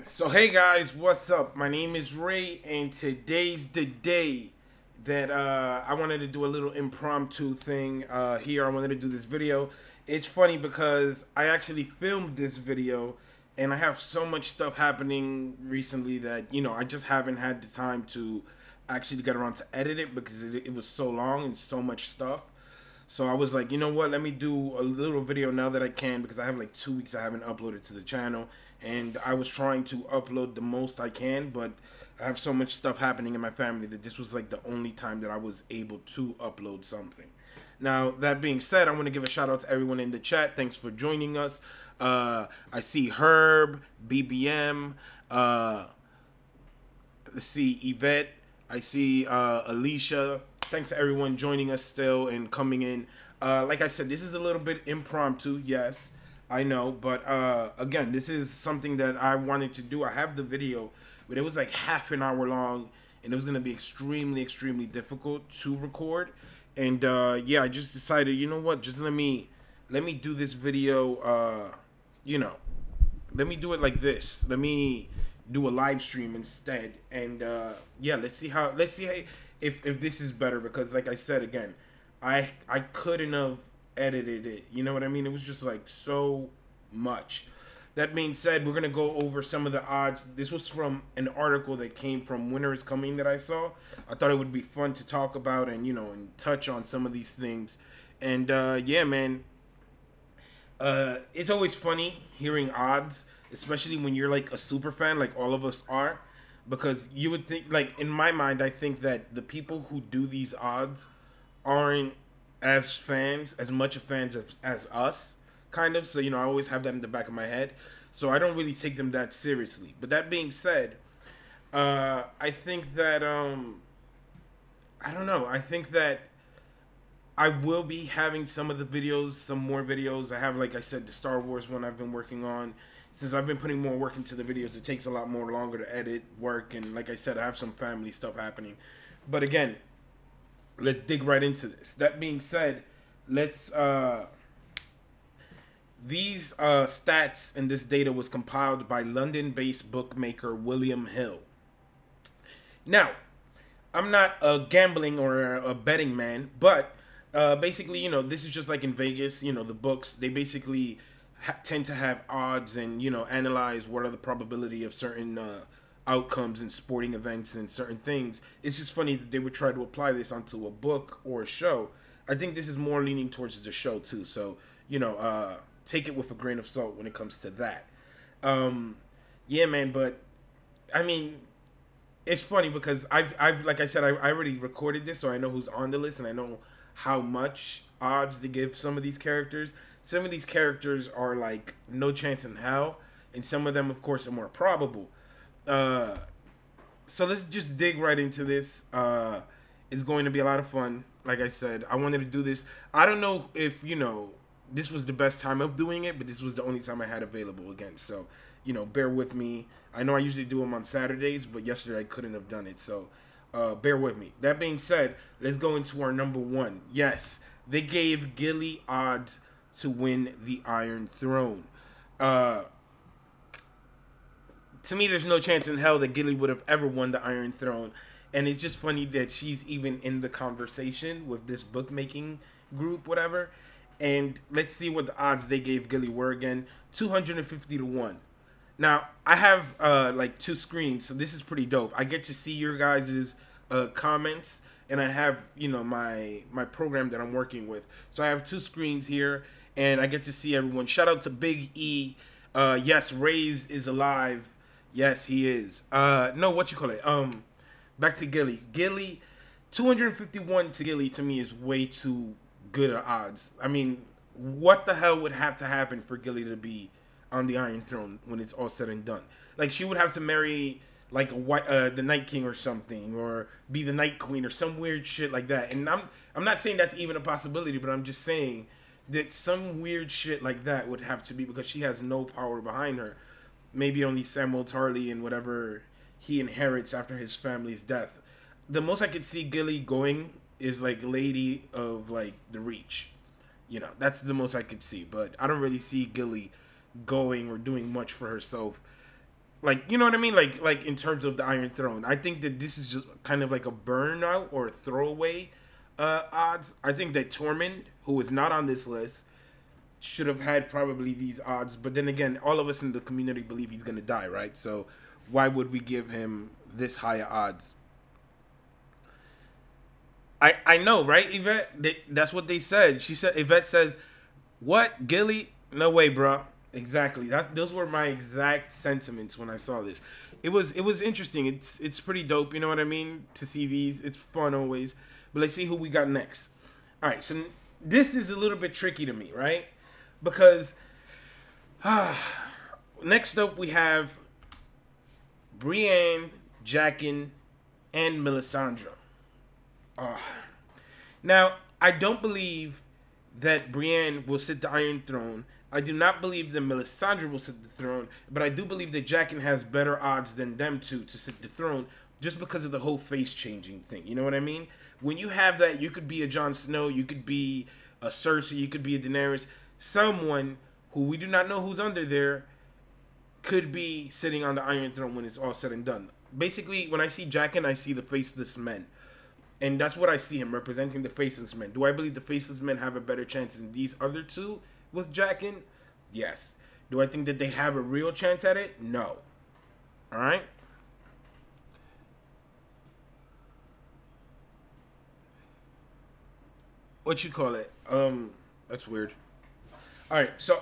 So hey guys, what's up? My name is Ray, and today's the day that I wanted to do a little impromptu thing here. I wanted to do this video. It's funny because I actually filmed this video, and I have so much stuff happening recently that I just haven't had the time to actually get around to edit it because it was so long and so much stuff. So I was like, you know what? Let me do a little video now that I can because I have like 2 weeks I haven't uploaded to the channel, and I was trying to upload the most I can, but I have so much stuff happening in my family that this was like the only time that I was able to upload something. Now, that being said, I want to give a shout out to everyone in the chat. Thanks for joining us. I see Herb, BBM, let's see, Yvette. I see Alicia. Thanks to everyone joining us still and coming in. Like I said, this is a little bit impromptu, yes, I know. But again, this is something that I wanted to do. I have the video, but it was like half an hour long, and it was going to be extremely, extremely difficult to record. And yeah, I just decided, you know what, just let me do this video, let me do it like this. Let me do a live stream instead, and yeah, let's see if this is better, because like I said again, I couldn't have edited it, you know what I mean? It was just like so much. That being said, we're gonna go over some of the odds. This was from an article that came from Winter is Coming that I saw. I thought it would be fun to talk about and and touch on some of these things. And yeah, man, it's always funny hearing odds, especially when you're like a super fan, like all of us are, because you would think, like in my mind, I think that the people who do these odds aren't as much of fans as us, kind of. So I always have that in the back of my head, so I don't really take them that seriously. But that being said, I think that I don't know. I think that I will be having some of the videos, some more videos. I have, like I said, the Star Wars one I've been working on. Since I've been putting more work into the videos, it takes a lot more longer to edit, work, and like I said, I have some family stuff happening. But again, let's dig right into this. That being said, let's these stats and this data was compiled by London-based bookmaker William Hill. Now, I'm not a gambling or a betting man, but basically, this is just like in Vegas. The books, they basically tend to have odds and analyze what are the probability of certain outcomes in sporting events and certain things. It's just funny that they would try to apply this onto a book or a show. I think this is more leaning towards the show too, so take it with a grain of salt when it comes to that. Yeah, man, but I mean, it's funny because I've like I said, I already recorded this, so I know who's on the list and I know how much odds they give some of these characters. Some of these characters are like no chance in hell, and some of them, of course, are more probable. So let's just dig right into this. It's going to be a lot of fun. Like I said, I wanted to do this. I don't know if this was the best time of doing it, but this was the only time I had available again. So bear with me. I know I usually do them on Saturdays, but yesterday I couldn't have done it. So bear with me. That being said, let's go into our number one. Yes, they gave Gilly odds to win the Iron Throne. To me, there's no chance in hell that Gilly would have ever won the Iron Throne. And it's just funny that she's even in the conversation with this bookmaking group, whatever. And let's see what the odds they gave Gilly were again. 250 to 1. Now, I have like two screens, so this is pretty dope. I get to see your guys' comments, and I have my program that I'm working with. So I have two screens here, and I get to see everyone. Shout out to Big E. Yes, Rayz is alive. Yes, he is. No, what you call it? Back to Gilly. Gilly, 251 to Gilly to me is way too good of odds. I mean, what the hell would have to happen for Gilly to be on the Iron Throne when it's all said and done? Like, she would have to marry like the Night King or something, or be the Night Queen or some weird shit like that. And I'm not saying that's even a possibility, but I'm just saying that some weird shit like that would have to be, because she has no power behind her. Maybe only Samwell Tarly and whatever he inherits after his family's death. The most I could see Gilly going is like Lady of like the Reach. That's the most I could see. But I don't really see Gilly going or doing much for herself Like, you know what I mean? Like in terms of the Iron Throne, I think that this is just kind of like a burnout or a throwaway odds. I think that Tormund, who is not on this list, should have had probably these odds. But then again, all of us in the community believe he's gonna die, right? So why would we give him this higher odds? I know, right, Yvette? That's what they said. She said, Yvette says, "What, Gilly? No way, bro." Exactly. Those were my exact sentiments when I saw this. It was interesting. It's pretty dope. You know what I mean? To see these, it's fun always. But let's see who we got next. All right. So this is a little bit tricky to me, right? Because next up we have Brienne, Jaqen, and Melisandre. Now, I don't believe that Brienne will sit the Iron Throne. I do not believe that Melisandre will sit the throne, but I do believe that Jaqen has better odds than them two to sit the throne just because of the whole face-changing thing. You know what I mean? When you have that, you could be a Jon Snow, you could be a Cersei, you could be a Daenerys. Someone who we do not know who's under there could be sitting on the Iron Throne when it's all said and done. Basically, when I see Jaqen, I see the faceless men. And that's what I see him representing, the faceless men. Do I believe the faceless men have a better chance than these other two with Jaqen? Yes. Do I think that they have a real chance at it? No. All right? What you call it? That's weird. All right. So,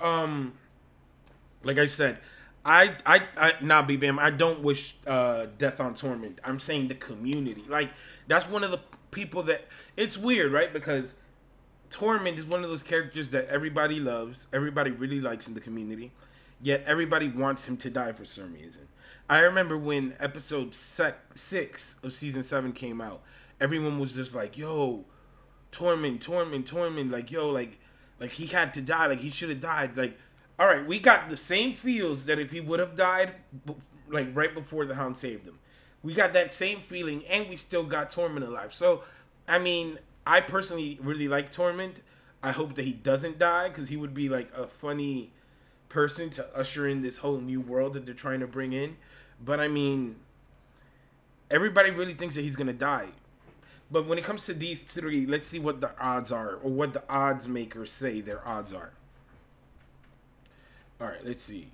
like I said, nah, B-Bam, I don't wish death on Tormund. I'm saying the community. Like, that's one of the people that, it's weird, right? Because Tormund is one of those characters that everybody loves, everybody really likes in the community, yet everybody wants him to die for some reason. I remember when episode 6 of season 7 came out, everyone was just like, yo, Tormund, like, yo, like he had to die, like he should have died. Like, all right, we got the same feels that if he would have died, like right before the Hound saved him. We got that same feeling, and we still got Tormund alive. So, I mean, I personally really like Tormund. I hope that he doesn't die, because he would be like a funny person to usher in this whole new world that they're trying to bring in. But I mean, everybody really thinks that he's gonna die. But when it comes to these three, let's see what the odds are, or what the odds makers say their odds are. All right, let's see.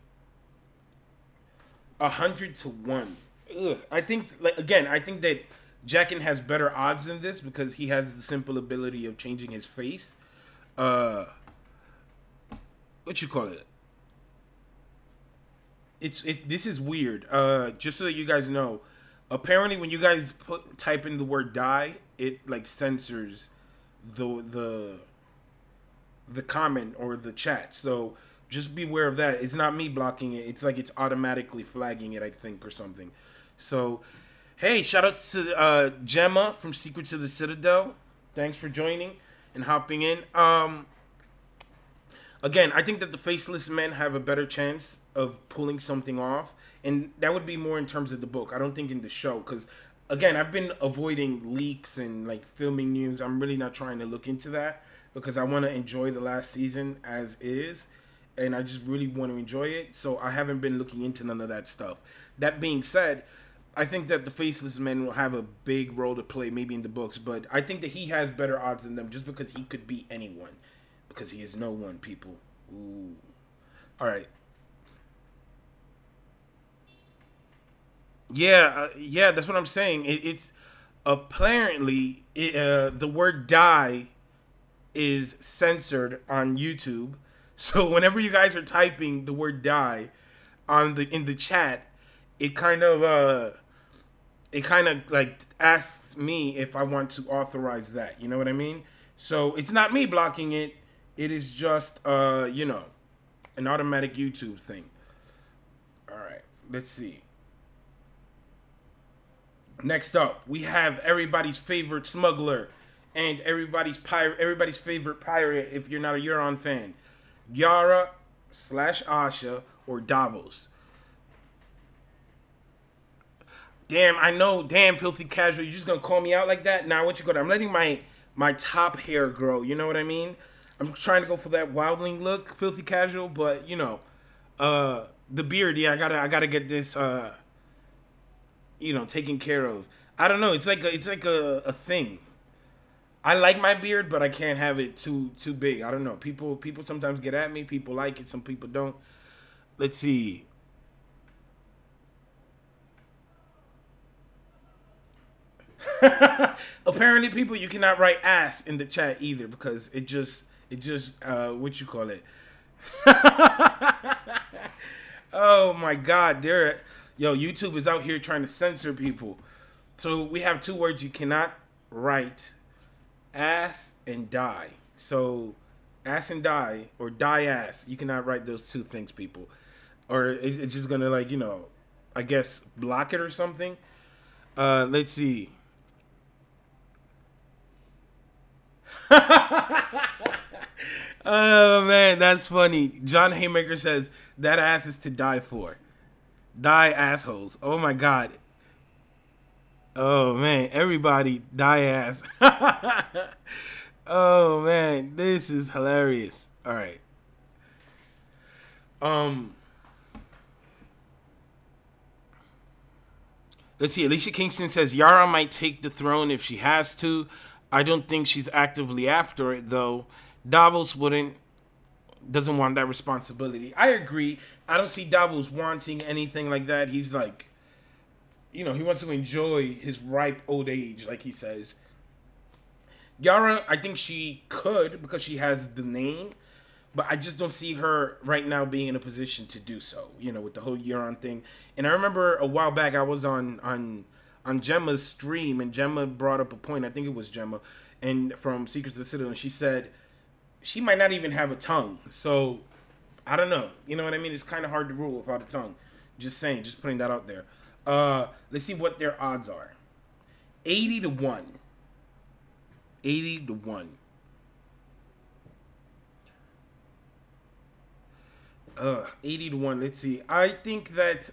100 to 1. Ugh. I think, like, again, I think that Jaqen has better odds than this because he has the simple ability of changing his face. What you call it? This is weird. Just so that you guys know, apparently when you guys type in the word die, it like censors the comment or the chat. So just be aware of that. It's not me blocking it. It's like it's automatically flagging it, I think, or something. So, hey, shout out to Gemma from Secrets of the Citadel. Thanks for joining and hopping in. Again, I think that the faceless men have a better chance of pulling something off. And that would be more in terms of the book. I don't think in the show. Because, again, I've been avoiding leaks and, like, filming news. I'm really not trying to look into that. Because I want to enjoy the last season as is. And I just really want to enjoy it. So I haven't been looking into none of that stuff. That being said, I think that the faceless men will have a big role to play maybe in the books. But I think that he has better odds than them just because he could be anyone. Because he is no one, people. Ooh. All right. Yeah, yeah, that's what I'm saying. It's apparently the word die is censored on YouTube. So whenever you guys are typing the word die on in the chat, it kind of like asks me if I want to authorize that. You know what I mean? So it's not me blocking it. It is just you know, an automatic YouTube thing. All right, let's see. Next up, we have everybody's favorite smuggler and everybody's favorite pirate if you're not a Euron fan. Yara / Asha or Davos. Damn, I know. Damn, filthy casual. You just gonna call me out like that? Nah, what you gonna? I'm letting my top hair grow. You know what I mean? I'm trying to go for that wildling look, filthy casual. But you know, The beard, yeah, I gotta get this taken care of. I don't know, it's like a thing. I like my beard, but I can't have it too big. I don't know. People sometimes get at me. People like it, some people don't. Let's see. Apparently, people, you cannot write ass in the chat either because it just what you call it. Oh my God, YouTube is out here trying to censor people. So we have two words you cannot write: ass and die. So ass and die, or die ass. You cannot write those two things, people, or it's just gonna, like, I guess block it or something. Let's see. Oh man, that's funny. John Haymaker says that ass is to die for. Die assholes. Oh my God. Oh man, everybody die ass. Oh man, this is hilarious. All right. Let's see. Alicia Kingston says Yara might take the throne if she has to. I don't think she's actively after it though. Davos doesn't want that responsibility. I agree. I don't see Davos wanting anything like that. He's like, he wants to enjoy his ripe old age, like he says. Yara, I think she could because she has the name, but I just don't see her right now being in a position to do so, with the whole Euron thing. And I remember a while back I was on Gemma's stream, and Gemma brought up a point. I think it was Gemma, and from Secrets of the Citadel, and she said she might not even have a tongue. So I don't know. You know what I mean? It's kind of hard to rule without a tongue. Just saying, just putting that out there. Let's see what their odds are. 80-1. 80-1. 80-1. Let's see. I think that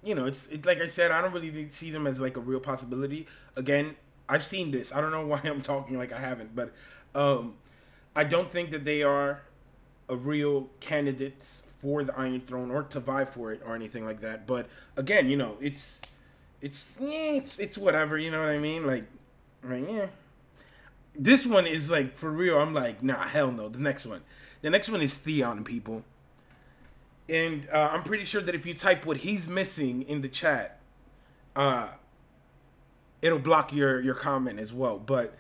it's like I said, I don't really see them as like a real possibility. Again, I've seen this. I don't know why I'm talking like I haven't, but I don't think that they are a real candidates for the Iron Throne or to vie for it or anything like that. But again, it's whatever. You know what I mean? Like yeah. This one is like, for real. I'm like, nah, hell no. The next one is Theon, people. And I'm pretty sure that if you type what he's missing in the chat, it'll block your comment as well. But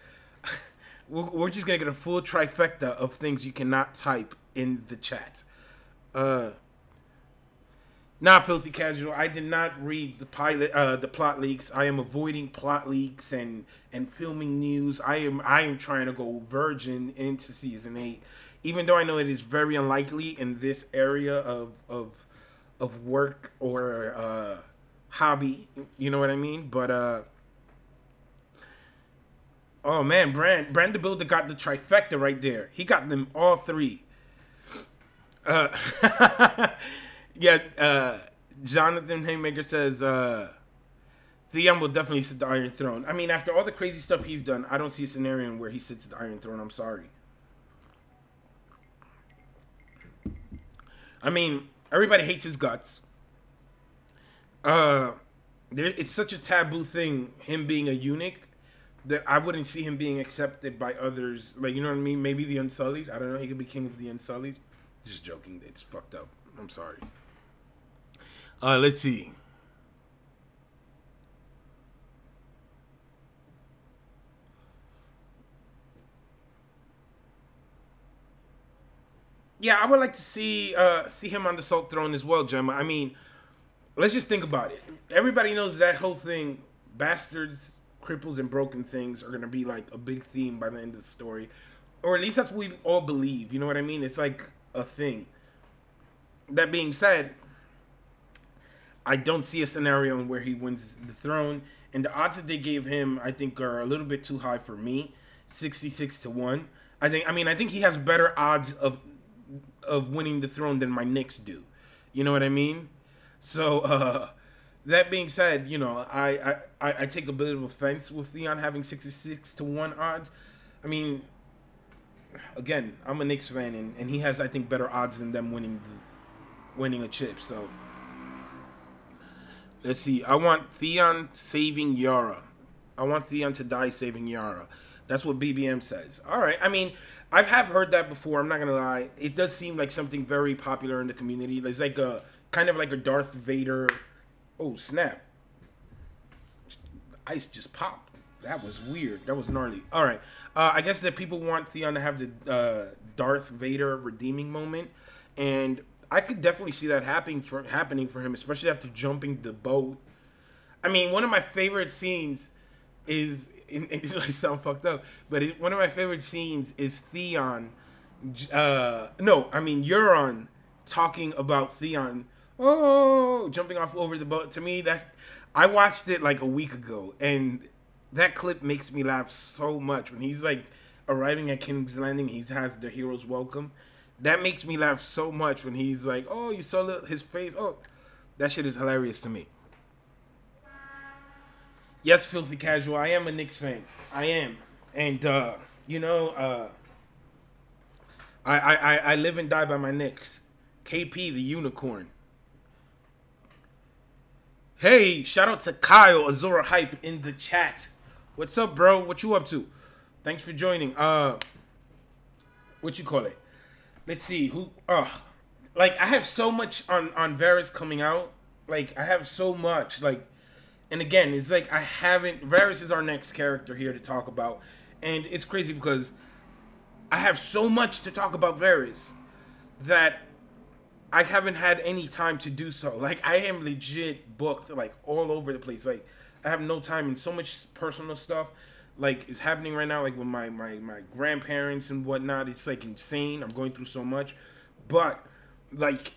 we're just gonna get a full trifecta of things you cannot type in the chat. Not Filthy Casual. I did not read the plot leaks. I am avoiding plot leaks and filming news. I am trying to go virgin into season 8, even though I know it is very unlikely in this area of work or hobby. You know what I mean? But oh man, Brand the Builder got the trifecta right there. He got them all three. Yeah, Jonathan Haymaker says Theon will definitely sit the Iron Throne. I mean, after all the crazy stuff he's done, I don't see a scenario where he sits the Iron Throne. I'm sorry. I mean, everybody hates his guts. It's such a taboo thing, him being a eunuch, that I wouldn't see him being accepted by others. Like, you know what I mean? Maybe the Unsullied. I don't know. He could be king of the Unsullied. Just joking. It's fucked up. I'm sorry. Let's see. Yeah, I would like to see him on the Salt Throne as well, Gemma. I mean, let's just think about it. Everybody knows that whole thing, bastards, cripples, and broken things are going to be like a big theme by the end of the story. Or at least that's what we all believe. You know what I mean? It's like a thing. That being said, I don't see a scenario in where he wins the throne. And the odds that they gave him, I think, are a little bit too high for me. 66-1. I think he has better odds of winning the throne than my Knicks do. You know what I mean? So, that being said, I take a bit of offense with Theon having 66-1 odds. I mean, again, I'm a Knicks fan, and he has, I think, better odds than them winning winning a chip. So let's see. I want Theon saving Yara. I want Theon to die saving Yara. That's what BBM says. All right. I mean, I have heard that before. I'm not gonna lie. It does seem like something very popular in the community. It's like a kind of like a Darth Vader. Oh snap! Ice just popped. That was weird. That was gnarly. All right. I guess that people want Theon to have the Darth Vader redeeming moment, and I could definitely see that happening for him, especially after jumping the boat. I mean, one of my favorite scenes is. It might sound fucked up, but one of my favorite scenes is Theon. Euron talking about Theon. Oh, jumping off over the boat. To me, I watched it like a week ago, and that clip makes me laugh so much when he's like arriving at King's Landing. He has the hero's welcome. That makes me laugh so much when he's like, "Oh, you saw his face." Oh, that shit is hilarious to me. Yes, Filthy Casual. I am a Knicks fan. I am. And, I live and die by my Knicks. KP, the unicorn. Hey, shout out to Kyle, Azura Hype, in the chat. What's up, bro? What you up to? Thanks for joining. What you call it? Let's see. I have so much on Varys coming out. Like, I have so much. Like, and again, it's like Varys is our next character here to talk about. And it's crazy because I have so much to talk about Varys that I haven't had any time to do so. Like, I am legit booked, like, all over the place. Like, I have no time, and so much personal stuff, like, is happening right now, like, with my grandparents and whatnot. It's, like, insane. I'm going through so much. But, like,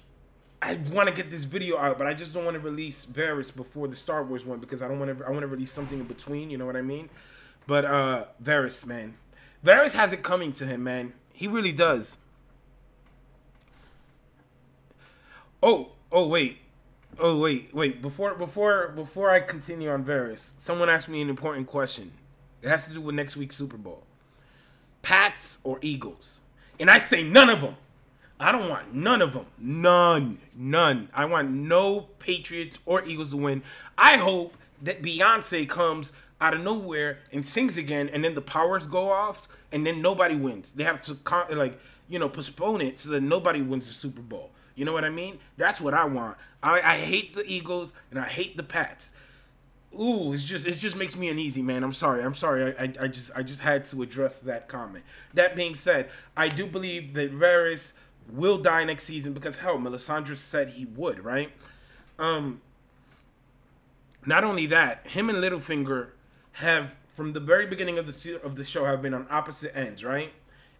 I want to get this video out, but I just don't want to release Varys before the Star Wars one because I want to release something in between, you know what I mean? But Varys, man. Varys has it coming to him, man. He really does. Oh, wait. Before I continue on Varys, someone asked me an important question. It has to do with next week's Super Bowl. Pats or Eagles? And I say none of them. I don't want none of them. None. I want no Patriots or Eagles to win. I hope that Beyonce comes out of nowhere and sings again, and then the powers go off, and then nobody wins. They have to, postpone it so that nobody wins the Super Bowl. You know what I mean? That's what I want. I hate the Eagles, and I hate the Pats. Ooh, it just makes me uneasy, man. I'm sorry. I just had to address that comment. That being said, I do believe that Varys will die next season because, hell, Melisandre said he would, right? Not only that, him and Littlefinger have, from the very beginning of the show, have been on opposite ends, right?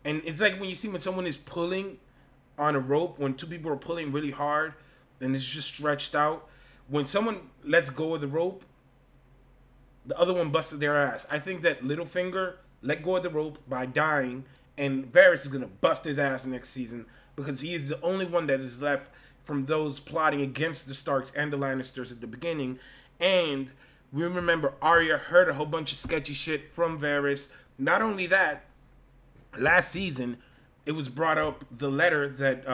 And it's like when you see when someone is pulling on a rope, when two people are pulling really hard and it's just stretched out. When someone lets go of the rope, the other one busted their ass. I think that Littlefinger let go of the rope by dying, and Varys is going to bust his ass next season because he is the only one that is left from those plotting against the Starks and the Lannisters at the beginning. And we remember Arya heard a whole bunch of sketchy shit from Varys. Not only that, last season, it was brought up the letter that,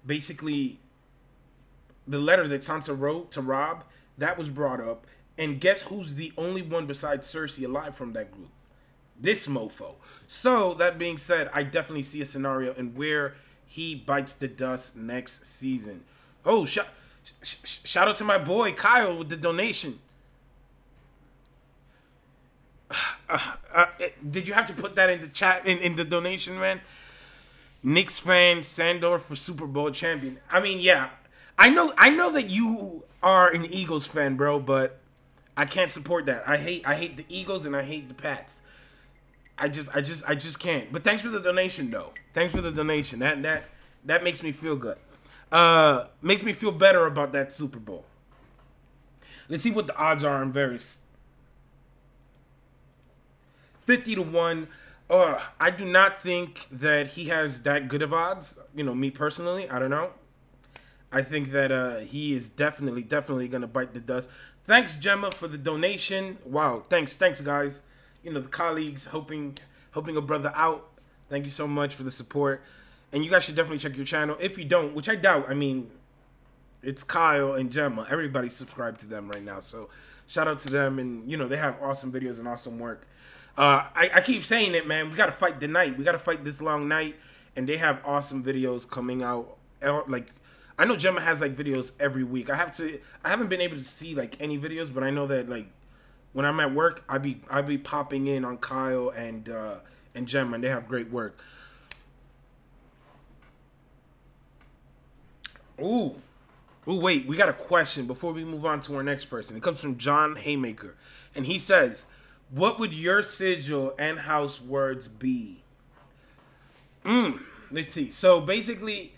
basically the letter that Sansa wrote to Robb, that was brought up. And guess who's the only one besides Cersei alive from that group? This mofo. So, that being said, I definitely see a scenario in where he bites the dust next season. Oh, shout out to my boy Kyle with the donation. Did you have to put that in the chat, in the donation, man? Knicks fan, Sandor for Super Bowl champion. I mean, yeah. I know that you are an Eagles fan, bro, but I can't support that. I hate the Eagles and I hate the Pats. I just can't. But thanks for the donation, though. Thanks for the donation. That makes me feel good. Makes me feel better about that Super Bowl. Let's see what the odds are on Varys. 50-1. I do not think that he has that good of odds. Me personally, I don't know. I think that he is definitely going to bite the dust. Thanks, Gemma, for the donation. Wow, thanks, guys. The colleagues helping a brother out. Thank you so much for the support. And you guys should definitely check your channel. If you don't, which I doubt, I mean, It's Kyle and Gemma. Everybody subscribed to them right now. So shout out to them. And, you know, they have awesome videos and awesome work. I keep saying it, man. We got to fight the night. We got to fight this long night. And they have awesome videos coming out. Like, I know Gemma has, like, videos every week. I haven't been able to see, like, any videos. But I know that, like, when I'm at work, I be popping in on Kyle and Gemma. And they have great work. Ooh, wait, we got a question before we move on to our next person. It comes from John Haymaker. And he says, what would your sigil and house words be? Let's see. So basically,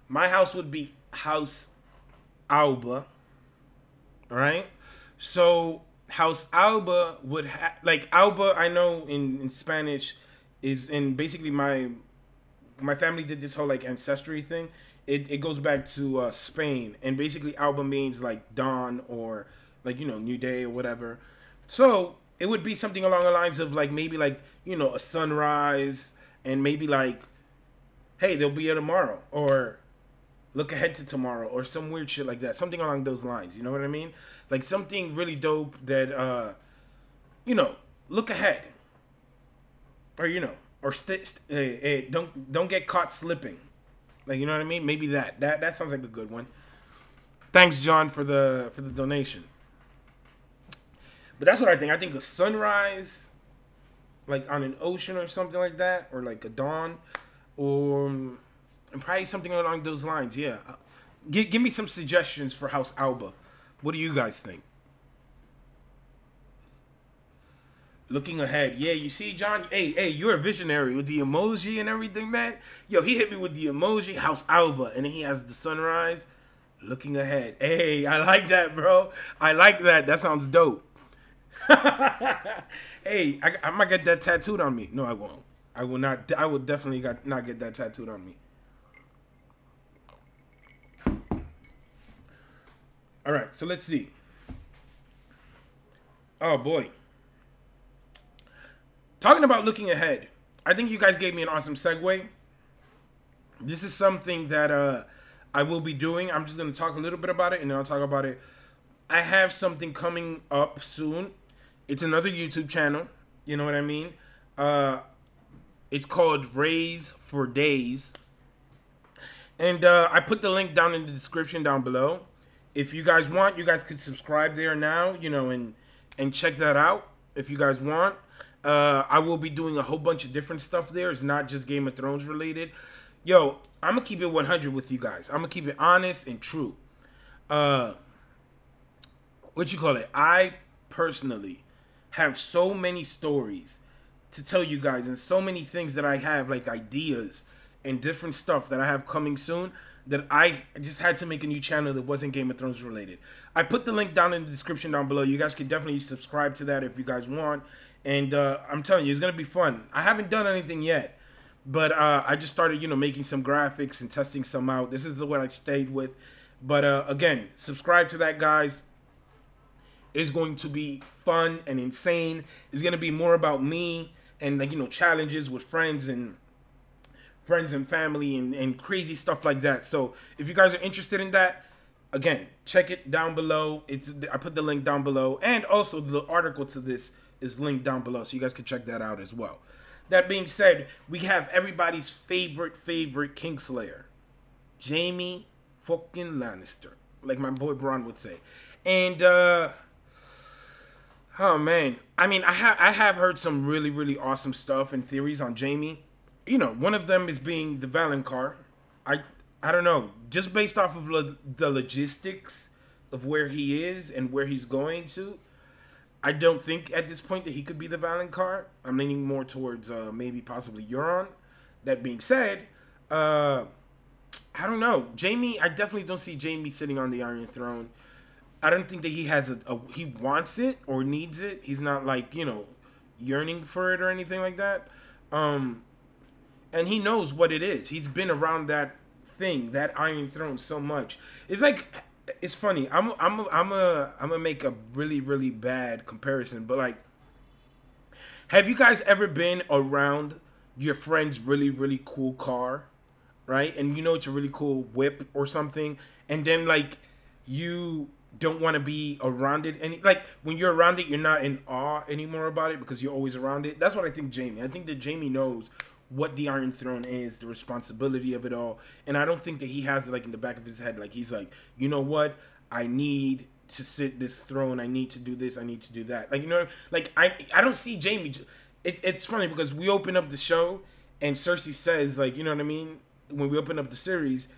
my house would be House Alba. Alright? So House Alba would have, like, Alba, I know in Spanish is in basically my family did this whole, like, ancestry thing. It goes back to Spain, and basically Alba means like dawn or like, you know, new day or whatever. So it would be something along the lines of like maybe like, you know, a sunrise, and maybe like, hey, there'll be a tomorrow, or look ahead to tomorrow, or some weird shit like that. Something along those lines. You know what I mean? Like something really dope that you know, look ahead, or you know, or don't get caught slipping. Like, you know what I mean? Maybe that sounds like a good one. Thanks, John, for the donation. But that's what I think. I think a sunrise, like on an ocean or something like that, or like a dawn, or and probably something along those lines. Yeah. Give me some suggestions for House Alba. What do you guys think? Looking ahead. Yeah, you see, John? Hey, you're a visionary with the emoji and everything, man. Yo, he hit me with the emoji, House Alba, and then he has the sunrise, looking ahead. Hey, I like that, bro. I like that. That sounds dope. Hey, I might get that tattooed on me. No, I won't. I will not. I will definitely not get that tattooed on me. All right, so let's see. Oh, boy. Talking about looking ahead, I think you guys gave me an awesome segue. This is something that I will be doing. I'm just going to talk a little bit about it, and then I'll talk about it. I have something coming up soon. It's another YouTube channel. You know what I mean? It's called Rayz for Days. And I put the link down in the description down below. If you guys want, you guys could subscribe there now, you know, and check that out if you guys want. I will be doing a whole bunch of different stuff there. It's not just Game of Thrones related. Yo, I'm going to keep it 100 with you guys. I'm going to keep it honest and true. What you call it? I personally have so many stories to tell you guys, and so many things that I have, like ideas and different stuff that I have coming soon, that I just had to make a new channel that wasn't Game of Thrones related. I put the link down in the description down below. You guys can definitely subscribe to that if you guys want. And I'm telling you, it's going to be fun. I haven't done anything yet, but I just started, you know, making some graphics and testing some out. This is what I stayed with. But again, subscribe to that, guys. It's going to be fun and insane. It's going to be more about me and, like, you know, challenges with friends and family and crazy stuff like that. So if you guys are interested in that, again, check it down below. I put the link down below, and also the article to this is linked down below, so you guys can check that out as well. That being said, we have everybody's favorite Kingslayer, Jaime fucking Lannister, like my boy Braun would say. And oh man, I mean, I have heard some really awesome stuff and theories on Jaime. You know, one of them is being the Valonqar. I don't know, just based off of the logistics of where he is and where he's going to, I don't think at this point that he could be the Valonqar. I'm leaning more towards maybe possibly Euron. That being said, I don't know. Jaime, I definitely don't see Jaime sitting on the Iron Throne. I don't think that he has he wants it or needs it. He's not, like, you know, yearning for it or anything like that. And he knows what it is. He's been around that thing, that Iron Throne, so much. It's like, it's funny. I'm gonna make a really bad comparison, but like, have you guys ever been around your friend's really cool car, right? And you know it's a really cool whip or something, and then like you don't want to be around it any, like when you're around it, you're not in awe anymore about it because you're always around it. That's what I think Jaime. I think that Jaime knows what the Iron Throne is, the responsibility of it all, and I don't think that he has it like in the back of his head. Like he's like, you know what, I need to sit this throne. I need to do this. I need to do that. Like, you know, like I don't see Jaime. It's funny because we open up the show and Cersei says, like, you know what I mean, when we open up the series,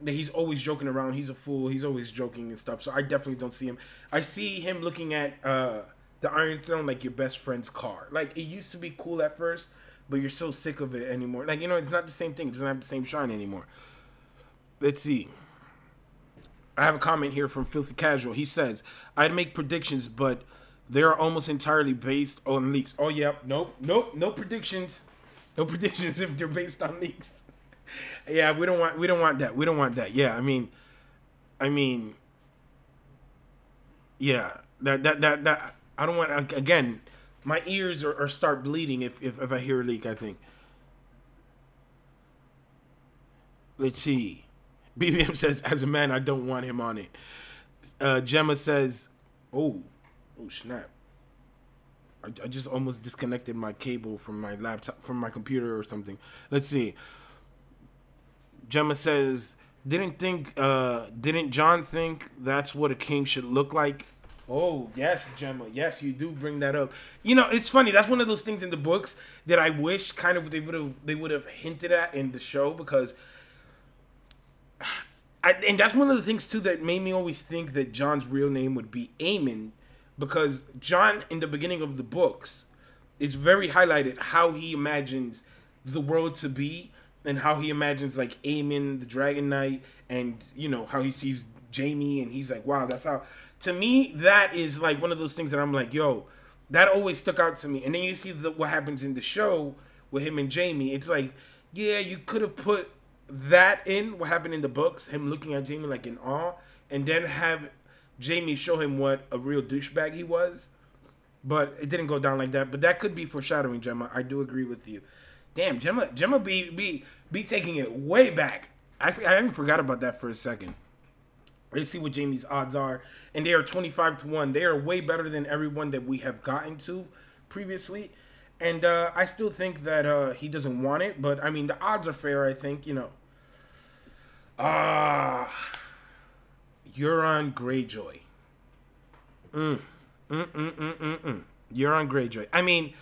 that he's always joking around. He's a fool. He's always joking and stuff. So I definitely don't see him. I see him looking at the Iron Throne like your best friend's car. Like, it used to be cool at first, but you're so sick of it anymore. Like, you know, it's not the same thing. It doesn't have the same shine anymore. Let's see. I have a comment here from Filthy Casual. He says, I'd make predictions, but they're almost entirely based on leaks. Oh, yeah. Nope. No predictions. No predictions if they're based on leaks. Yeah, we don't want that. Yeah, I mean, yeah, that I don't want. Again, my ears are start bleeding if I hear a leak. I think. Let's see. BBM says, as a man, I don't want him on it. Gemma says, oh snap. I just almost disconnected my cable from my laptop, from my computer or something. Let's see. Gemma says, didn't John think that's what a king should look like? Oh, yes, Gemma. Yes, you do bring that up. You know, it's funny. That's one of those things in the books that I wish kind of they would have hinted at in the show, because and that's one of the things too that made me always think that John's real name would be Aemon, because John in the beginning of the books, it's very highlighted how he imagines the world to be and how he imagines like Aemon, the Dragon Knight, and you know how he sees Jaime and he's like, wow, that's how. To me, that is like one of those things that I'm like, yo, that always stuck out to me. And then you see what happens in the show with him and Jaime. It's like, yeah, you could have put that in what happened in the books, him looking at Jaime like in awe, and then have Jaime show him what a real douchebag he was. But it didn't go down like that. But that could be foreshadowing, Gemma. I do agree with you. Damn, Gemma be taking it way back. I even forgot about that for a second. Let's see what Jaime's odds are. And they are 25-1. They are way better than everyone that we have gotten to previously. And I still think that he doesn't want it. But, I mean, the odds are fair, I think, you know. Euron Greyjoy. Euron Greyjoy. I mean,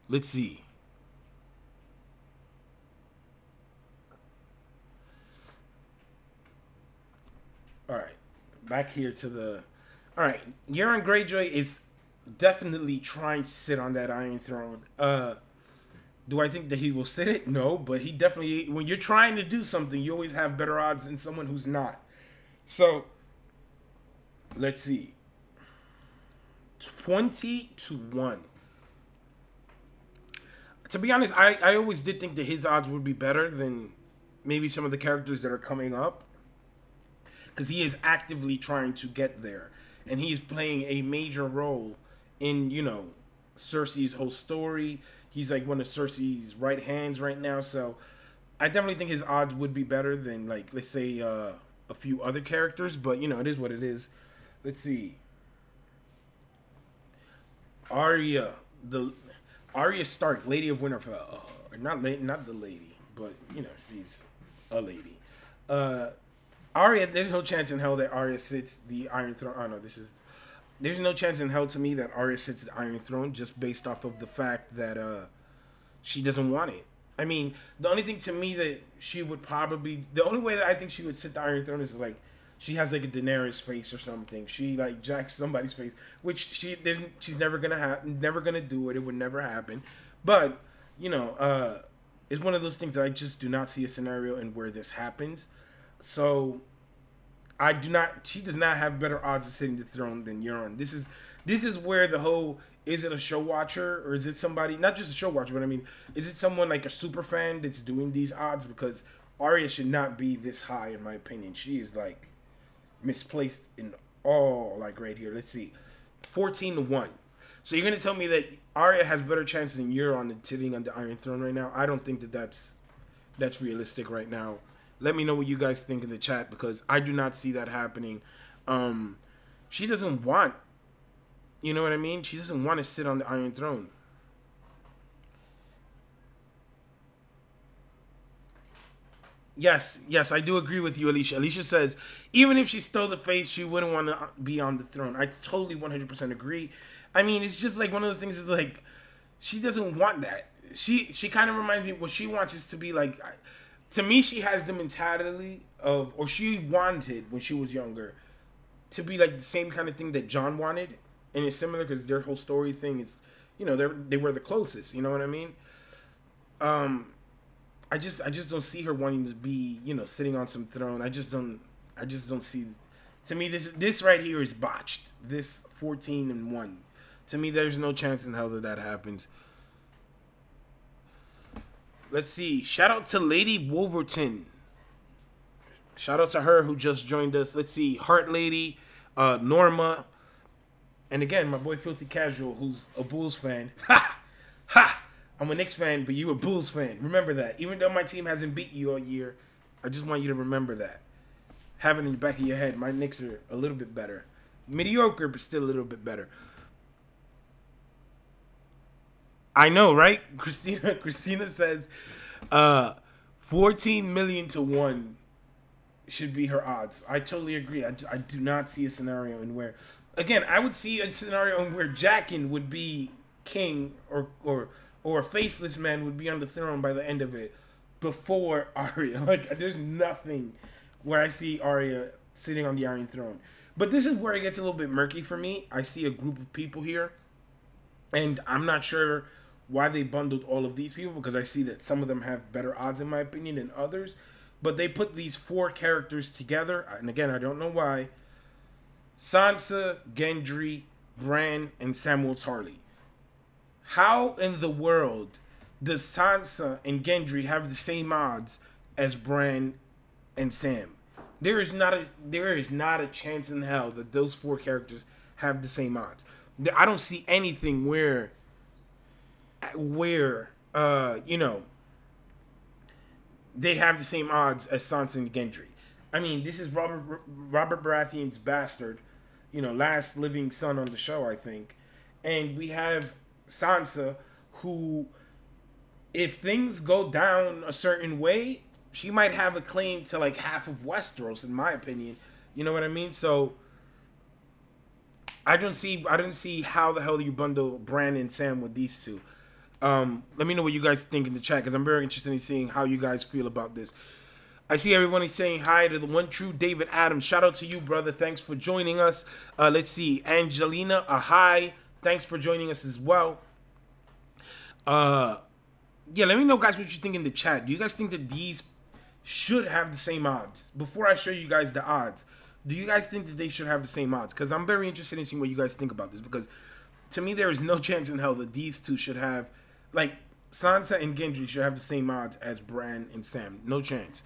let's see. All right, back here to the. All right, Euron Greyjoy is definitely trying to sit on that Iron Throne. Do I think that he will sit it? No, but he definitely. When you're trying to do something, you always have better odds than someone who's not. So, let's see. 20-1. To be honest, I always did think that his odds would be better than maybe some of the characters that are coming up, because he is actively trying to get there, and he is playing a major role in, you know, Cersei's whole story. He's like one of Cersei's right hands right now, so I definitely think his odds would be better than, like, let's say a few other characters, but, you know, it is what it is. Let's see. Arya Stark, Lady of Winterfell. Not the lady, but, you know, she's a lady. Arya, there's no chance in hell that Arya sits the Iron Throne. Oh, no, there's no chance in hell to me that Arya sits the Iron Throne just based off of the fact that she doesn't want it. I mean, the only thing to me that she would probably, the only way that I think she would sit the Iron Throne is like, she has like a Daenerys face or something. She like jacks somebody's face, which she didn't. She's never gonna do it. It would never happen. But you know, it's one of those things that I just do not see a scenario in where this happens. So I do not. She does not have better odds of sitting the throne than Euron. This is where the whole, is it a show watcher or is it somebody, not just a show watcher, but I mean, is it someone like a super fan that's doing these odds? Because Arya should not be this high in my opinion. She is like misplaced in all, like right here. Let's see, 14-1. So you're gonna tell me that Arya has better chances than Euron sitting on the Iron Throne right now? I don't think that that's realistic right now. Let me know what you guys think in the chat, because I do not see that happening. She doesn't want, you know what I mean? She doesn't want to sit on the Iron Throne. Yes, yes, I do agree with you, Alicia. Alicia says, even if she stole the face, she wouldn't want to be on the throne. I totally 100% agree. I mean, it's just like one of those things is like, she doesn't want that. She kind of reminds me, what she wants is to be like, to me, she has the mentality of, or she wanted when she was younger, to be like the same kind of thing that John wanted. And it's similar because their whole story thing is, you know, they were the closest, you know what I mean? I just don't see her wanting to be, you know, sitting on some throne. I just don't see. To me, this right here is botched. This 14-1. To me, there's no chance in hell that happens. Let's see. Shout out to Lady Wolverton. Shout out to her who just joined us. Let's see. Heart Lady, Norma, and again, my boy Filthy Casual, who's a Bulls fan. Ha! Ha! I'm a Knicks fan, but you a Bulls fan. Remember that. Even though my team hasn't beat you all year, I just want you to remember that. Have it in the back of your head. My Knicks are a little bit better. Mediocre, but still a little bit better. I know, right? Christina says 14 million to 1 should be her odds. I totally agree. I do not see a scenario in where... Again, I would see a scenario in where Jaqen would be king, or a faceless man would be on the throne by the end of it, before Arya. Like, there's nothing where I see Arya sitting on the Iron Throne. But this is where it gets a little bit murky for me. I see a group of people here, and I'm not sure why they bundled all of these people, because I see that some of them have better odds, in my opinion, than others. But they put these 4 characters together, and again, I don't know why. Sansa, Gendry, Bran, and Samwell Tarly. How in the world does Sansa and Gendry have the same odds as Bran and Sam? There is not a chance in hell that those 4 characters have the same odds. I don't see anything where you know, they have the same odds as Sansa and Gendry. I mean, this is Robert Baratheon's bastard, you know, last living son on the show, I think. And we have Sansa, who, if things go down a certain way, she might have a claim to like half of Westeros, in my opinion. You know what I mean? So I don't see how the hell you bundle Bran and Sam with these two. Let me know what you guys think in the chat, because I'm very interested in seeing how you guys feel about this. I see everybody saying hi to the one true David Adams. Shout out to you, brother. Thanks for joining us. Let's see. Angelina, a hi. Thanks for joining us as well. Yeah, let me know, guys, what you think in the chat. Do you guys think that these should have the same odds? Before I show you guys the odds, do you guys think that they should have the same odds? Because I'm very interested in seeing what you guys think about this. Because to me, there is no chance in hell that these two should have, like, Sansa and Gendry should have the same odds as Bran and Sam. No chance.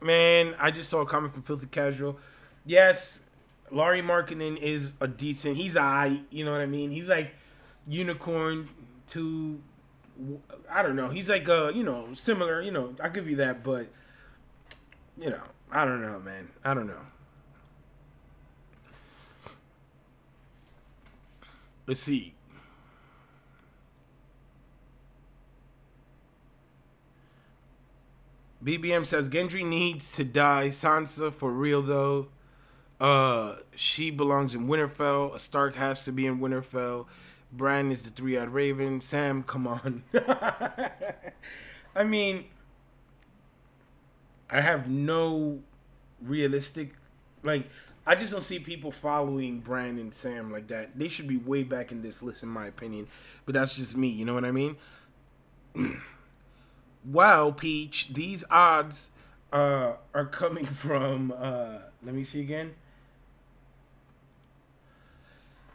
Man, I just saw a comment from Filthy Casual. Yes, Laurie Markkinen is a decent. He's alright, you know what I mean? He's like unicorn to, I don't know. He's like you know, similar. You know, I'll give you that, but you know, I don't know, man. I don't know. Let's see. BBM says Gendry needs to die. Sansa for real though. She belongs in Winterfell. A Stark has to be in Winterfell. Bran is the 3-eyed raven. Sam, come on. I mean, I have no realistic, like, I just don't see people following Bran and Sam like that. They should be way back in this list, in my opinion. But that's just me, you know what I mean? Wow, Peach, these odds are coming from, let me see again.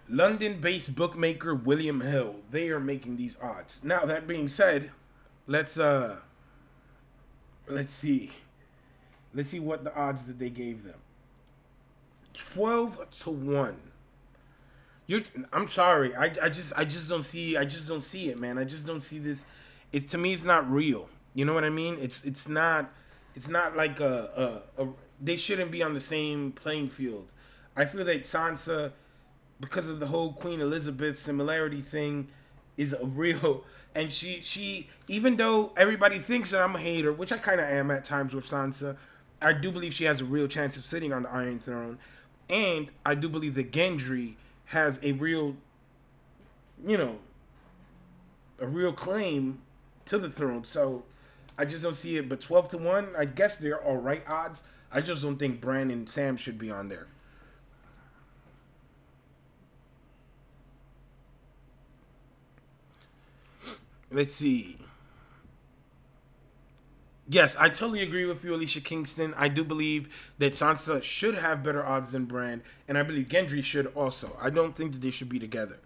London-based bookmaker William Hill. They are making these odds. Now, that being said, let's see. Let's see what the odds that they gave them. 12 to 1. You're. I'm sorry. I just don't see. I just don't see it, man. I just don't see this. It's to me. It's not real. You know what I mean? It's not. It's not like a. They shouldn't be on the same playing field. I feel that Sansa, because of the whole Queen Elizabeth similarity thing, is a real. And she even though everybody thinks that I'm a hater, which I kind of am at times with Sansa, I do believe she has a real chance of sitting on the Iron Throne, and I do believe that Gendry has a real, you know, a real claim to the throne. So I just don't see it. But 12-1, I guess they're all right odds. I just don't think Bran and Sam should be on there. Let's see. Yes, I totally agree with you, Alicia Kingston. I do believe that Sansa should have better odds than Bran, and I believe Gendry should also. I don't think that they should be together.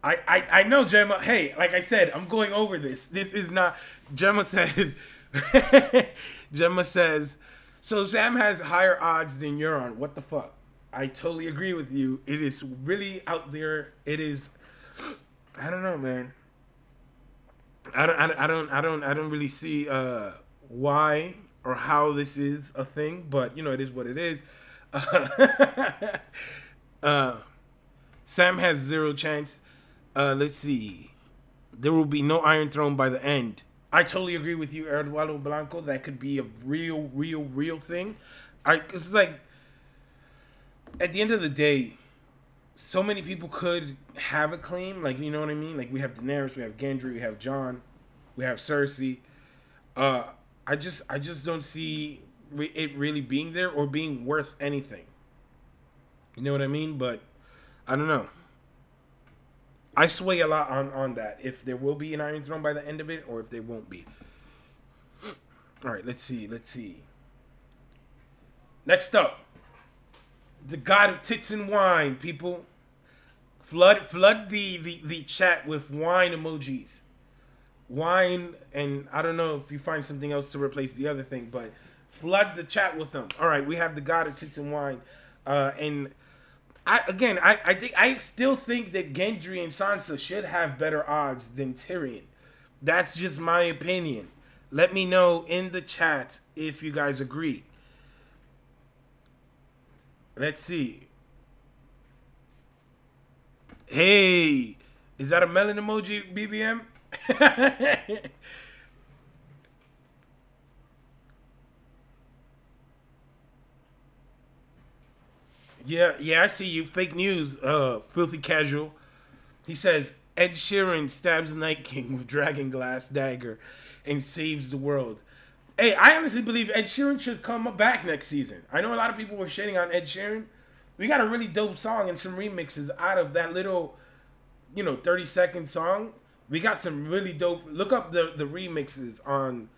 I know, Gemma. Hey, like I said, I'm going over this. This is not... Gemma said... Gemma says, so Sam has higher odds than Euron. What the fuck? I totally agree with you. It is really out there. It is... I don't know, man. I don't really see why or how this is a thing, but you know it is what it is. Sam has zero chance. Let's see. There will be no Iron Throne by the end. I totally agree with you, Eduardo Blanco. That could be a real thing. It's like at the end of the day, so many people could have a claim, like, you know what I mean? Like, we have Daenerys, we have Gendry, we have Jon, we have Cersei. I just don't see it really being there or being worth anything. You know what I mean? But I don't know. I sway a lot on that. If there will be an Iron Throne by the end of it, or if there won't be. All right, let's see. Next up, the God of Tits and Wine, people. Flood the chat with wine emojis. Wine, and I don't know if you find something else to replace the other thing, but flood the chat with them. All right, we have the God of Tits and Wine. And I still think that Gendry and Sansa should have better odds than Tyrion. That's just my opinion. Let me know in the chat if you guys agree. Let's see. Hey, is that a melon emoji, BBM? Yeah, I see you. Fake news, filthy casual. He says, Ed Sheeran stabs the Night King with dragon glass dagger and saves the world. Hey, I honestly believe Ed Sheeran should come back next season. I know a lot of people were shitting on Ed Sheeran. We got a really dope song and some remixes out of that little, 30-second song. We got some really dope. Look up the remixes on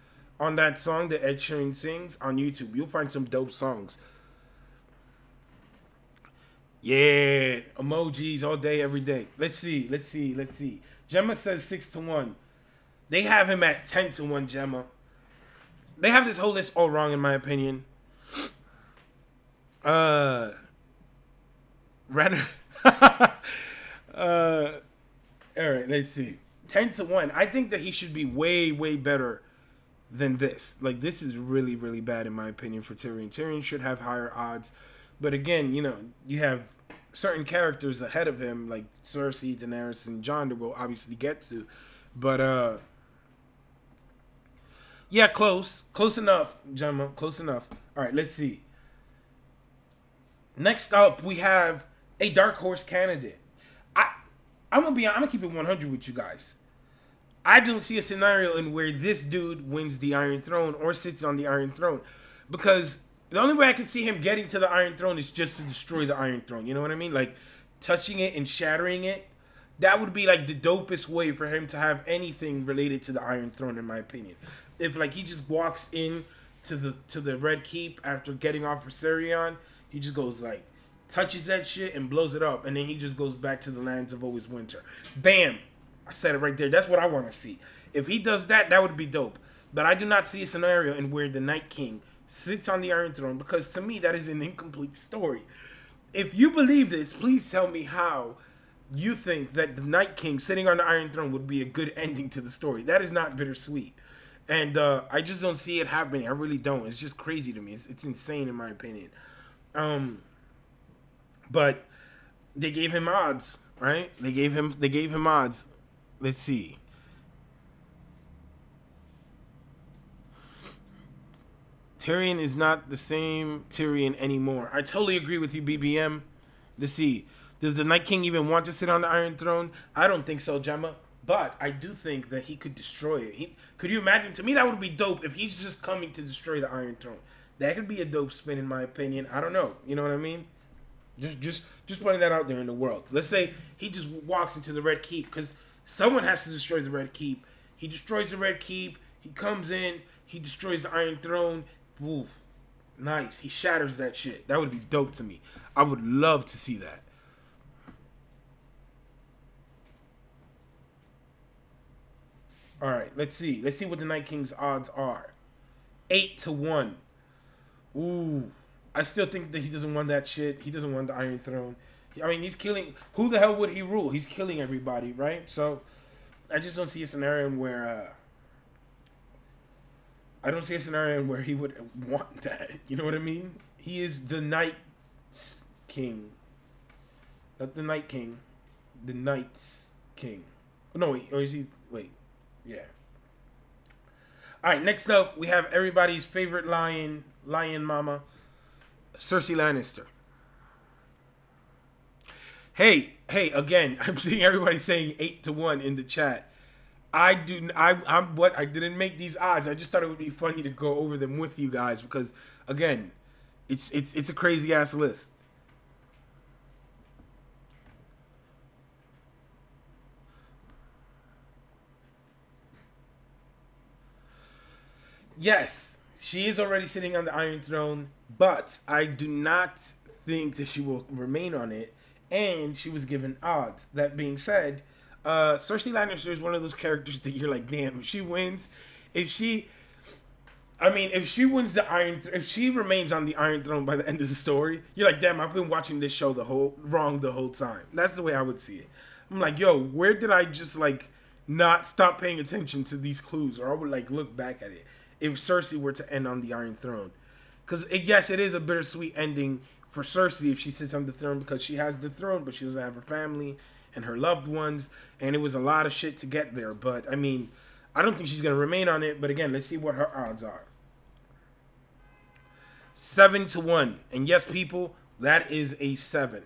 that song that Ed Sheeran sings on YouTube. You'll find some dope songs. Yeah, emojis all day, every day. Let's see. Gemma says 6-1. They have him at 10-1, Gemma. They have this whole list all wrong, in my opinion. Renner. All right, let's see. 10-1. I think that he should be way better than this. Like, this is really bad in my opinion for Tyrion. Tyrion should have higher odds. But again, you have certain characters ahead of him, like Cersei, Daenerys, and Jon that we'll obviously get to. But yeah, close enough, Gemma. Close enough. All right, let's see. Next up, we have a dark horse candidate. I'm gonna keep it 100 with you guys. I don't see a scenario in where this dude wins the Iron Throne or sits on the Iron Throne, because the only way I can see him getting to the Iron Throne is just to destroy the Iron Throne. You know what I mean? Like, touching it and shattering it. That would be, like, the dopest way for him to have anything related to the Iron Throne, in my opinion. If, like, he just walks in to the Red Keep after getting off Viserion, he just goes, like, touches that shit and blows it up, and then he just goes back to the lands of always winter. Bam! I said it right there. That's what I want to see. If he does that, that would be dope. But I do not see a scenario in where the Night King sits on the Iron Throne, because to me that is an incomplete story. If you believe this, please tell me how you think that the Night King sitting on the Iron Throne would be a good ending to the story. That is not bittersweet. And I just don't see it happening. I really don't. It's just crazy to me. It's insane in my opinion. But they gave him odds, right? They gave him odds. Let's see. Tyrion is not the same Tyrion anymore. I totally agree with you, BBM. Let's see. Does the Night King even want to sit on the Iron Throne? I don't think so, Gemma. But I do think that he could destroy it. Could you imagine? To me, that would be dope if he's just coming to destroy the Iron Throne. That could be a dope spin, in my opinion. I don't know. You know what I mean? Just putting that out there in the world. Let's say he just walks into the Red Keep, because someone has to destroy the Red Keep. He destroys the Red Keep. He comes in. He destroys the Iron Throne. Ooh, nice. He shatters that shit. That would be dope to me. I would love to see that. All right, let's see. Let's see what the Night King's odds are. 8-1. Ooh, I still think that he doesn't want that shit. He doesn't want the Iron Throne. I mean, he's killing. Who the hell would he rule? He's killing everybody, right? So, I just don't see a scenario where. I don't see a scenario where he would want that. You know what I mean? He is the Night King, not the Night King. The Night's King. No, wait. Or is he? Wait. Yeah. All right, next up, we have everybody's favorite lion mama, Cersei Lannister. Hey, again, I'm seeing everybody saying 8-1 in the chat. I didn't make these odds. I just thought it would be funny to go over them with you guys because, again, it's a crazy ass list. Yes, she is already sitting on the Iron Throne, but I do not think that she will remain on it, and she was given odds. That being said, Cersei Lannister is one of those characters that you're like, damn, if she wins, if she wins if she remains on the Iron Throne by the end of the story, you're like, damn, I've been watching this show the whole time. That's the way I would see it. I'm like, yo, where did I just like not stop paying attention to these clues, or I would like look back at it if Cersei were to end on the Iron Throne. Because, yes, it is a bittersweet ending for Cersei if she sits on the throne, because she has the throne, but she doesn't have her family and her loved ones, and it was a lot of shit to get there. But, I mean, I don't think she's going to remain on it, but again, let's see what her odds are. 7-1. And yes, people, that is a 7.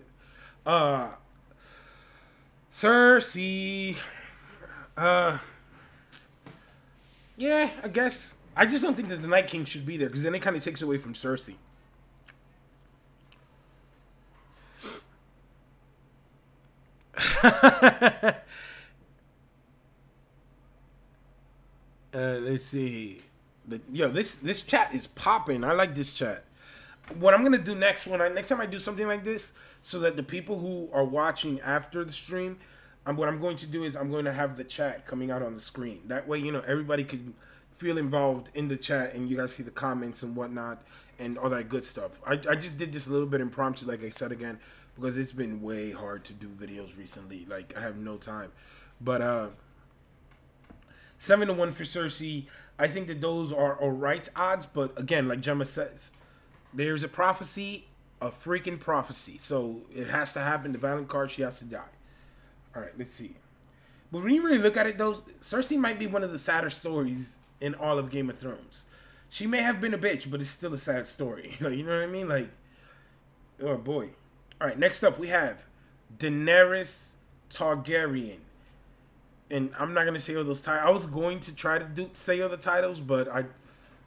Cersei. Yeah, I guess. I just don't think that the Night King should be there, because then it kind of takes away from Cersei. Let's see. Yo, this chat is popping. I like this chat. What I'm gonna do next time I do something like this, so that the people who are watching after the stream, what I'm going to do is I'm going to have the chat coming out on the screen. That way, everybody can feel involved in the chat, and you guys see the comments and whatnot and all that good stuff. I just did this a little bit impromptu, like I said again, because it's been way hard to do videos recently. Like, I have no time. But 7-1 for Cersei. I think that those are alright odds, but again, like Gemma says, there's a prophecy, a freaking prophecy. So it has to happen. The Valiant card, she has to die. Alright, let's see. But when you really look at it, though, Cersei might be one of the sadder stories in all of Game of Thrones. She may have been a bitch, but it's still a sad story. You know what I mean? Like, oh boy. Alright, next up we have Daenerys Targaryen. And I'm not going to say all those titles. I was going to try to say all the titles, but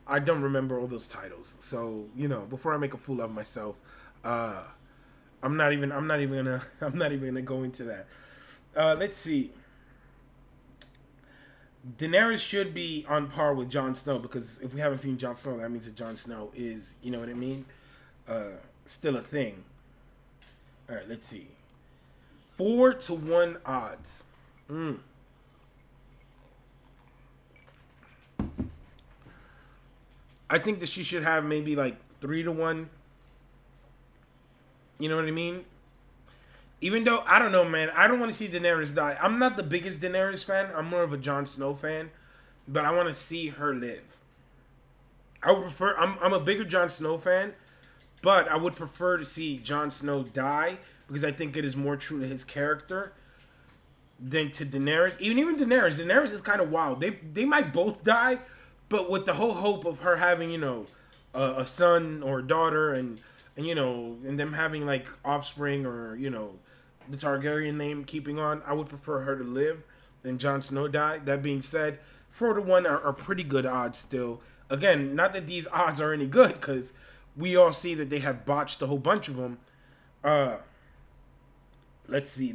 I don't remember all those titles. So, before I make a fool of myself, I'm not even gonna go into that. Let's see. Daenerys should be on par with Jon Snow, because if we haven't seen Jon Snow, that means that Jon Snow is, you know what I mean, still a thing. All right, let's see. 4-1 odds. I think that she should have maybe like 3-1. You know what I mean? Even though, I don't know, man. I don't want to see Daenerys die. I'm not the biggest Daenerys fan. I'm more of a Jon Snow fan. But I want to see her live. I would prefer... I'm a bigger Jon Snow fan. But I would prefer to see Jon Snow die. Because I think it is more true to his character than to Daenerys. Even Daenerys. Daenerys is kind of wild. They might both die. But with the whole hope of her having, you know, a son or a daughter. And you know, and them having, like, offspring or, you know... the Targaryen name keeping on, I would prefer her to live than Jon Snow die. That being said, 4-1 are pretty good odds still. Again, not that these odds are any good, because we all see that they have botched a whole bunch of them. Let's see.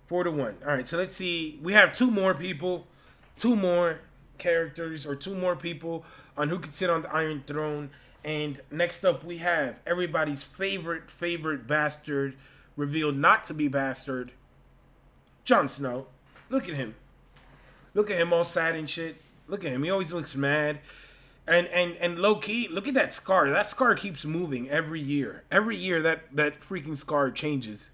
4-1. All right, so let's see. We have 2 more people, 2 more characters, or 2 more people on who can sit on the Iron Throne. And next up, we have everybody's favorite bastard, revealed not to be bastard, Jon Snow. Look at him. Look at him all sad and shit. Look at him. He always looks mad. And low key, look at that scar. That scar keeps moving every year. Every year that freaking scar changes.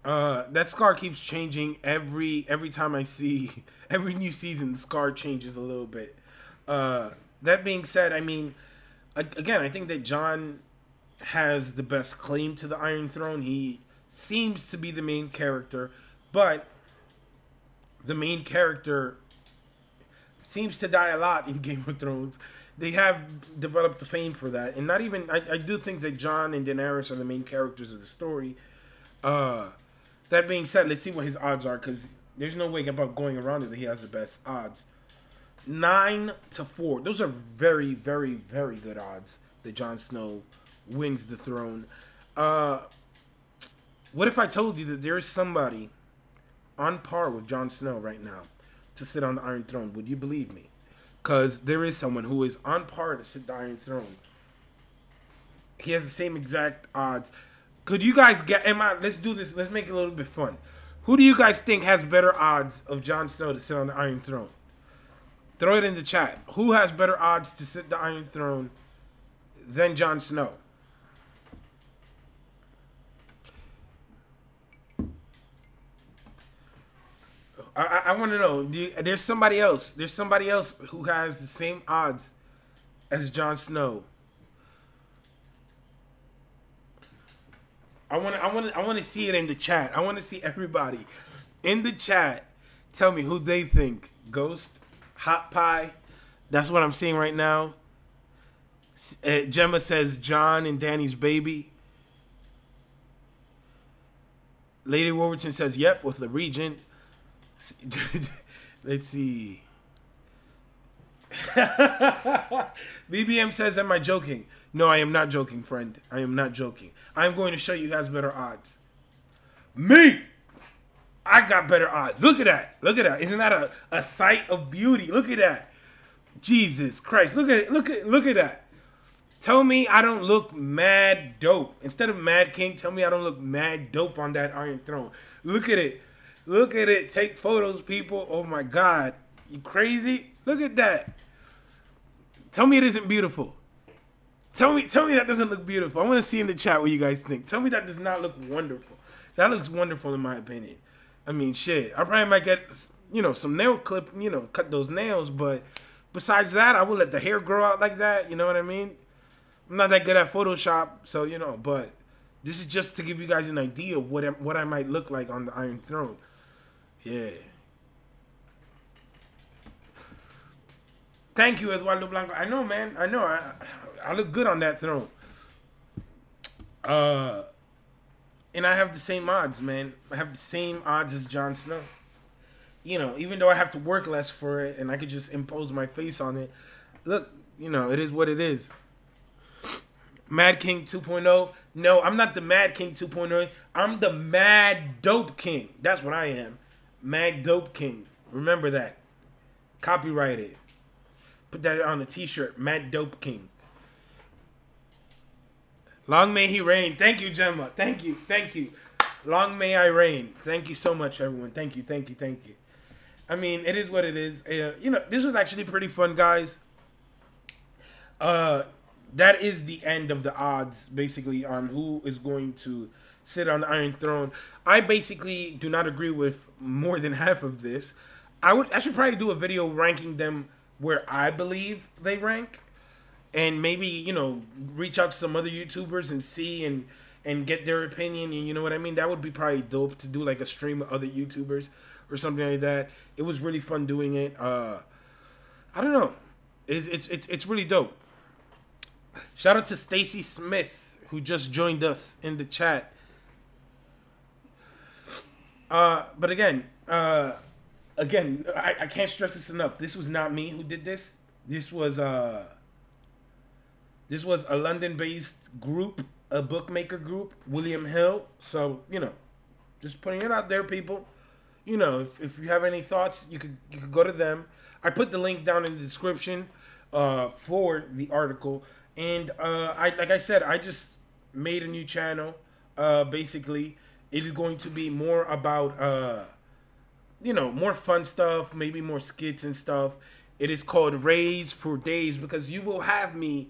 That scar keeps changing every time I see every new season. The scar changes a little bit. That being said, I mean, again, I think that Jon has the best claim to the Iron Throne. He seems to be the main character, but the main character seems to die a lot in Game of Thrones. They have developed the fame for that, and not even I do think that Jon and Daenerys are the main characters of the story. That being said, let's see what his odds are, because there's no way about going around it that he has the best odds. 9-4. Those are very, very, very good odds that Jon Snow wins the throne. What if I told you that there is somebody on par with Jon Snow right now to sit on the Iron Throne? Would you believe me? Because there is someone who is on par to sit the Iron Throne. He has the same exact odds. Could you guys get... let's do this. Let's make it a little bit fun. Who do you guys think has better odds of Jon Snow to sit on the Iron Throne? Throw it in the chat. Who has better odds to sit the Iron Throne than Jon Snow? I want to know. There's somebody else. There's somebody else who has the same odds as Jon Snow. I want to see it in the chat. I want to see everybody in the chat tell me who they think. Ghost, Hot Pie. That's what I'm seeing right now. Gemma says Jon and Danny's baby. Lady Wolverton says yep with the Regent. Let's see. BBM says, am I joking? No, I am not joking, friend. I am not joking. I'm going to show you who has better odds. Me! I got better odds. Look at that. Look at that. Isn't that a sight of beauty? Look at that. Jesus Christ. Look at it. Look at that. Tell me I don't look mad dope. Instead of Mad King, tell me I don't look mad dope on that Iron Throne. Look at it. Look at it. Take photos, people. Oh, my God. You crazy? Look at that. Tell me it isn't beautiful. Tell me that doesn't look beautiful. I want to see in the chat what you guys think. Tell me that does not look wonderful. That looks wonderful in my opinion. I mean, shit. I probably might get, some nail clip, cut those nails. But besides that, I will let the hair grow out like that. You know what I mean? I'm not that good at Photoshop. So, but this is just to give you guys an idea of what I might look like on the Iron Throne. Yeah. Thank you, Eduardo Blanco. I know, man. I know. I look good on that throne. And I have the same odds, man. I have the same odds as Jon Snow. Even though I have to work less for it and I could just impose my face on it. Look, it is what it is. Mad King 2.0. No, I'm not the Mad King 2.0. I'm the Mad Dope King. That's what I am. Mad Dope King. Remember that. Copyright it. Put that on a t-shirt. Mad Dope King. Long may he reign. Thank you, Gemma. Thank you. Thank you. Long may I reign. Thank you so much, everyone. Thank you. Thank you. Thank you. I mean, it is what it is. You know, this was actually pretty fun, guys. Uh, that is the end of the odds, basically, on who is going to sit on the Iron Throne. I basically do not agree with more than half of this. I should probably do a video ranking them where I believe they rank, and maybe, you know, reach out to some other YouTubers and see and get their opinion, and you know what I mean. That would be probably dope to do like a stream of other YouTubers or something like that. It was really fun doing it. I don't know. It's really dope. Shout out to Stacy Smith, who just joined us in the chat. But again, I can't stress this enough. This was not me who did this. This was a London-based group, a bookmaker group, William Hill. So, you know, just putting it out there, people. You know, if you have any thoughts, you could go to them. I put the link down in the description for the article. And like I said, I just made a new channel. Basically, it is going to be more about you know, more fun stuff, maybe more skits and stuff. It is called Rayz for Days, because you will have me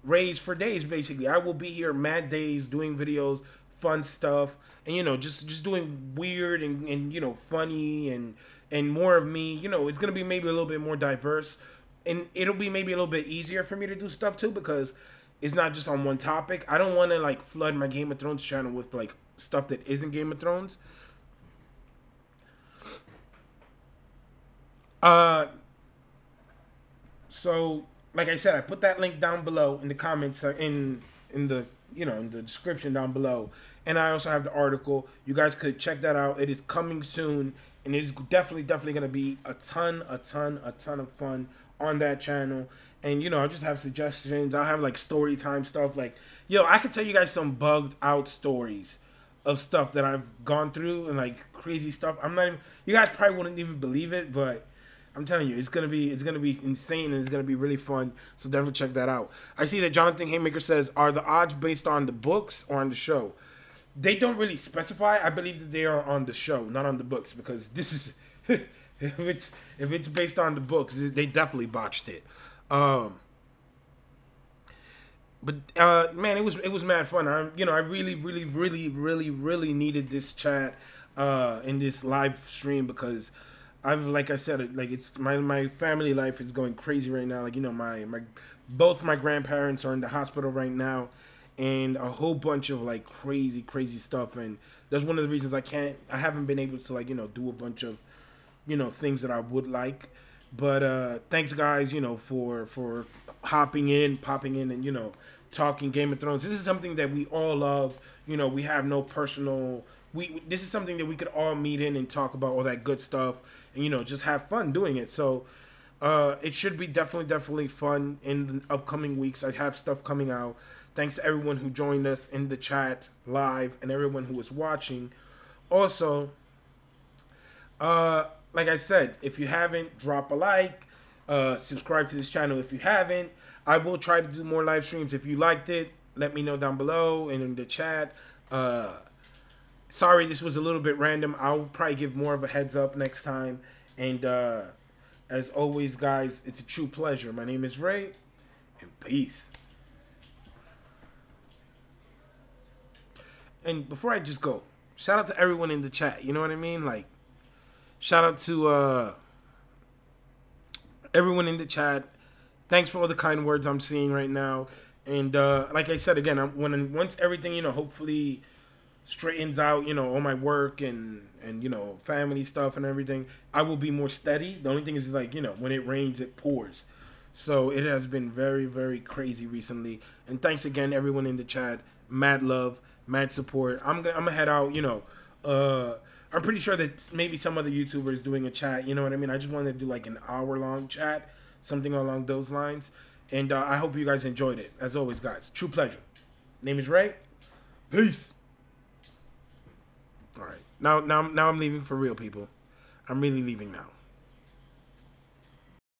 Rayz for days. Basically, I will be here mad days doing videos, fun stuff, and you know, just doing weird and you know, funny and more of me. You know, it's gonna be maybe a little bit more diverse, and it'll be maybe a little bit easier for me to do stuff too, because it's not just on one topic. I don't want to like flood my Game of Thrones channel with like stuff that isn't Game of Thrones. So like I said, I put that link down below in the comments, in the, you know, in the description down below, and I also have the article. You guys could check that out. It is coming soon, and it is definitely gonna be a ton of fun on that channel. And you know, I'll just have suggestions. I'll have like story time stuff. Like, yo, I could tell you guys some bugged out stories of stuff that I've gone through, and like crazy stuff. I'm not even, you guys probably wouldn't even believe it, but I'm telling you, it's gonna be insane, and it's gonna be really fun. So definitely check that out. I see that Jonathan Haymaker says, "Are the odds based on the books or on the show?" They don't really specify. I believe that they are on the show, not on the books, because this is if it's based on the books, they definitely botched it. But man, it was mad fun. I really needed this chat in this live stream, because like I said, like, it's my family life is going crazy right now. Like, you know, both my grandparents are in the hospital right now, and a whole bunch of like crazy stuff. And that's one of the reasons I haven't been able to, like, you know, do a bunch of, you know, things that I would like. But thanks guys, you know, for popping in and, you know, talking Game of Thrones. This is something that we all love. You know, we have no personal, this is something that we could all meet in and talk about all that good stuff, and, you know, just have fun doing it. So it should be definitely fun in the upcoming weeks. I have stuff coming out. Thanks to everyone who joined us in the chat live and everyone who was watching. Also, like I said, if you haven't, drop a like, subscribe to this channel if you haven't. I will try to do more live streams. If you liked it, let me know down below and in the chat. Sorry, this was a little bit random. I'll probably give more of a heads up next time. And as always, guys, it's a true pleasure. My name is Ray, and peace. And before I just go, shout out to everyone in the chat. You know what I mean? Like, shout out to everyone in the chat. Thanks for all the kind words I'm seeing right now. And like I said, again, once everything, you know, hopefully straightens out, you know, all my work and you know, family stuff and everything, I will be more steady. The only thing is, like, you know, when it rains, it pours. So it has been very crazy recently. And thanks again, everyone in the chat. Mad love, mad support. I'm gonna head out, you know. I'm pretty sure that maybe some other YouTubers doing a chat, you know what I mean? I just wanted to do like an hour-long chat, something along those lines. And I hope you guys enjoyed it. As always, guys, true pleasure. Name is Ray. Peace. All right. Now I'm leaving for real, people. I'm really leaving now.